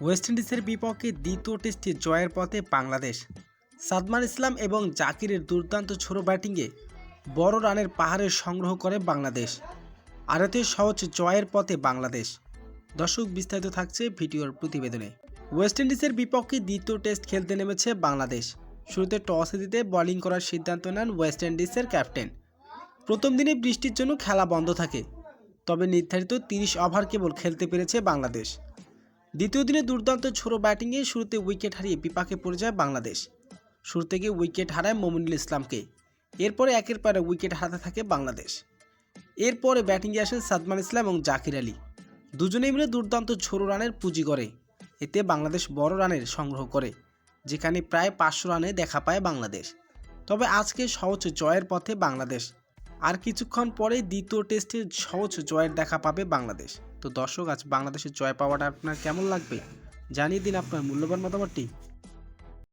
West ইন্ডিজের বিপক্ষে দ্বিতীয় টেস্টে জয়ের পথে বাংলাদেশ। সাদমান ইসলাম এবং জাকিরের দুর্দান্ত ছোড়ো ব্যাটিংয়ে বড় রানের পাহাড়ের সংগ্রহ করে বাংলাদেশ। আর এতে সহজ জয়ের পথে বাংলাদেশ। দর্শক, বিস্তারিত থাকছে ভিডিওর প্রতিবেদনে। ওয়েস্ট ইন্ডিজের বিপক্ষে দ্বিতীয় টেস্ট খেলতে নেমেছে বাংলাদেশ। শুরুতে টসে জিতে বোলিং করার সিদ্ধান্ত নেন ওয়েস্ট ইন্ডিজের ক্যাপ্টেন। প্রথম দিনে বৃষ্টির জন্য খেলা বন্ধ থাকে, তবে নির্ধারিত 30 ওভার কেবল খেলতে পেরেছে বাংলাদেশ। দ্বিতীয় দিনে দুর্দান্ত ছোড়ো ব্যাটিংয়ে শুরুতে উইকেট হারিয়ে বিপাকে পড়ে যায় বাংলাদেশ। শুরু থেকে উইকেট হারায় মমিনুল ইসলামকে। এরপরে একের পর এক উইকেট হারাতে থাকে বাংলাদেশ। এরপরে ব্যাটিংয়ে আসেন সাদমান ইসলাম এবং জাকির আলী। দুজনেই মিলে দুর্দান্ত ছোড়ো রানের পুঁজি করে। এতে বাংলাদেশ বড় রানের সংগ্রহ করে, যেখানে প্রায় 500 রানে দেখা পায় বাংলাদেশ। তবে আজকে সহজ জয়ের পথে বাংলাদেশ। আর কিছুক্ষণ পরে দ্বিতীয় টেস্টে সহজ জয়ের দেখা পাবে বাংলাদেশ। তো দর্শক, আজ বাংলাদেশের জয় পাওয়াটা আপনার কেমন লাগবে জানিয়ে দিন আপনার মূল্যবান মতামতটি।